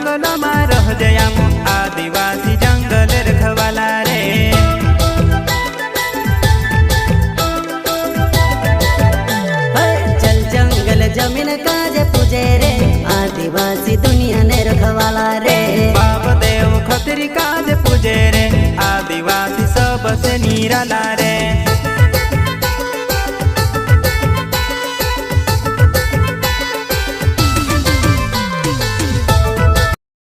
जंगलમાં રહજે આમ आदिवासी जंगल रखवाला रे। चल जंगल जमीन काजे पूजे रे आदिवासी दुनिया ने रखवाला रे। बाप देव खतरी काजे पूजे रे आदिवासी सबसे निराला रे।